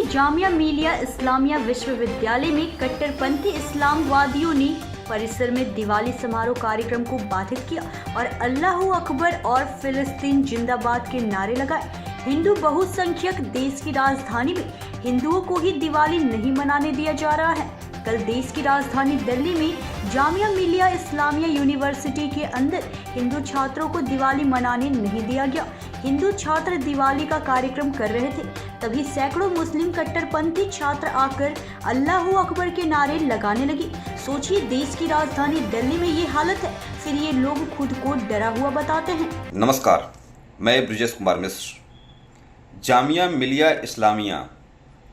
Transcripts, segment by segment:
जामिया मिलिया इस्लामिया विश्वविद्यालय में कट्टरपंथी इस्लामवादियों ने परिसर में दिवाली समारोह कार्यक्रम को बाधित किया और अल्लाहू अकबर और फिलिस्तीन जिंदाबाद के नारे लगाए। हिंदू बहुसंख्यक देश की राजधानी में हिंदुओं को ही दिवाली नहीं मनाने दिया जा रहा है। कल देश की राजधानी दिल्ली में जामिया मिलिया इस्लामिया यूनिवर्सिटी के अंदर हिंदू छात्रों को दिवाली मनाने नहीं दिया गया। हिंदू छात्र दिवाली का कार्यक्रम कर रहे थे, तभी सैकड़ों मुस्लिम कट्टरपंथी छात्र आकर अल्लाहू अकबर के नारे लगाने लगे। सोचिए, देश की राजधानी दिल्ली में ये हालत है, फिर ये लोग खुद को डरा हुआ बताते हैं। नमस्कार, मैं ब्रिजेश कुमार मिश्र। जामिया मिलिया इस्लामिया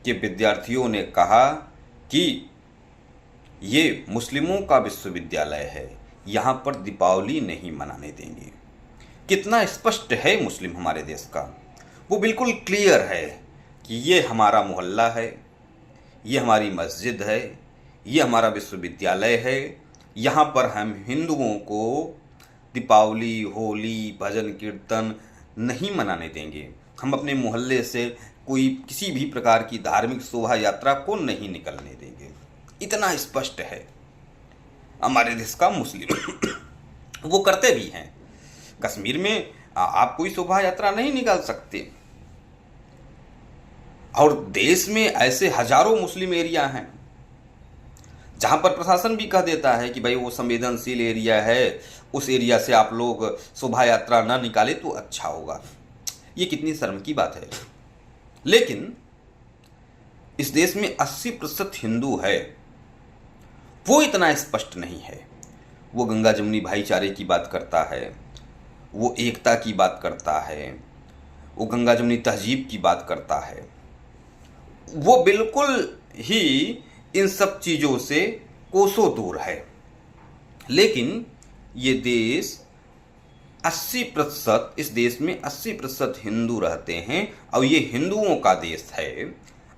के विद्यार्थियों ने कहा कि ये मुस्लिमों का विश्वविद्यालय है, यहाँ पर दीपावली नहीं मनाने देंगे। कितना स्पष्ट है मुस्लिम हमारे देश का, वो बिल्कुल क्लियर है कि ये हमारा मोहल्ला है, ये हमारी मस्जिद है, ये हमारा विश्वविद्यालय है। यहाँ पर हम हिंदुओं को दीपावली, होली, भजन कीर्तन नहीं मनाने देंगे। हम अपने मोहल्ले से कोई किसी भी प्रकार की धार्मिक शोभा यात्रा को नहीं निकलने देंगे। इतना स्पष्ट है हमारे देश का मुस्लिम। वो करते भी हैं। कश्मीर में आप कोई शोभा यात्रा नहीं निकाल सकते, और देश में ऐसे हजारों मुस्लिम एरिया हैं जहां पर प्रशासन भी कह देता है कि भाई वो संवेदनशील एरिया है, उस एरिया से आप लोग शोभा यात्रा ना निकाले तो अच्छा होगा। ये कितनी शर्म की बात है। लेकिन इस देश में 80% हिंदू है, वो इतना स्पष्ट नहीं है। वो गंगा जमुनी भाईचारे की बात करता है, वो एकता की बात करता है, वो गंगा जमुनी तहजीब की बात करता है। वो बिल्कुल ही इन सब चीज़ों से कोसों दूर है। लेकिन ये देश 80%, इस देश में 80% हिंदू रहते हैं और ये हिंदुओं का देश है।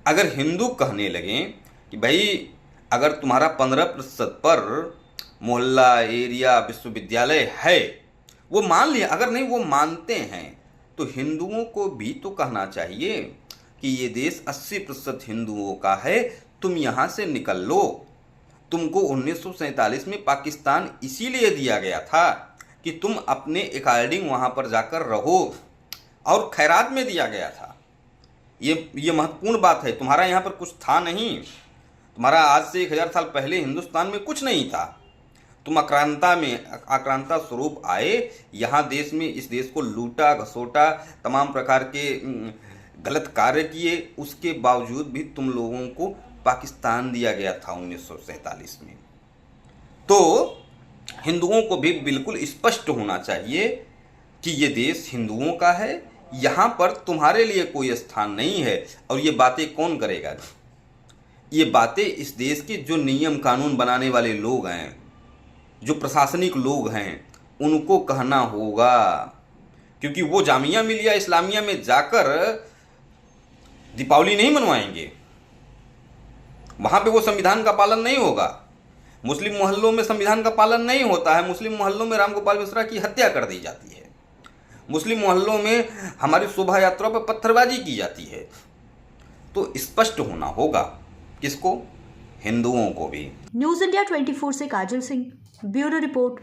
अगर हिंदू कहने लगें कि भाई अगर तुम्हारा 15% पर मोहल्ला, एरिया, विश्वविद्यालय है, वो मान लिया। अगर नहीं वो मानते हैं तो हिंदुओं को भी तो कहना चाहिए कि ये देश 80% हिंदुओं का है, तुम यहाँ से निकल लो। तुमको 1947 में पाकिस्तान इसीलिए दिया गया था कि तुम अपने अकॉर्डिंग वहाँ पर जाकर रहो, और खैरात में दिया गया था। ये महत्वपूर्ण बात है। तुम्हारा यहाँ पर कुछ था नहीं। तुम्हारा आज से 1000 साल पहले हिंदुस्तान में कुछ नहीं था। तुम आक्रांता स्वरूप आए, यहाँ देश में इस देश को लूटा, घसोटा, तमाम प्रकार के गलत कार्य किए। उसके बावजूद भी तुम लोगों को पाकिस्तान दिया गया था 1947 में। तो हिंदुओं को भी बिल्कुल स्पष्ट होना चाहिए कि ये देश हिंदुओं का है, यहाँ पर तुम्हारे लिए कोई स्थान नहीं है। और ये बातें कौन करेगा? ये बातें इस देश के जो नियम कानून बनाने वाले लोग हैं, जो प्रशासनिक लोग हैं, उनको कहना होगा। क्योंकि वो जामिया मिलिया इस्लामिया में जाकर दीपावली नहीं मनवाएंगे। वहाँ पे वो संविधान का पालन नहीं होगा। मुस्लिम मोहल्लों में संविधान का पालन नहीं होता है। मुस्लिम मोहल्लों में रामगोपाल मिश्रा की हत्या कर दी जाती है। मुस्लिम मोहल्लों में हमारी शोभा यात्रा पर पत्थरबाजी की जाती है। तो स्पष्ट होना होगा। किसको? हिंदुओं को भी। न्यूज़ इंडिया 24 से काजल सिंह, ब्यूरो रिपोर्ट।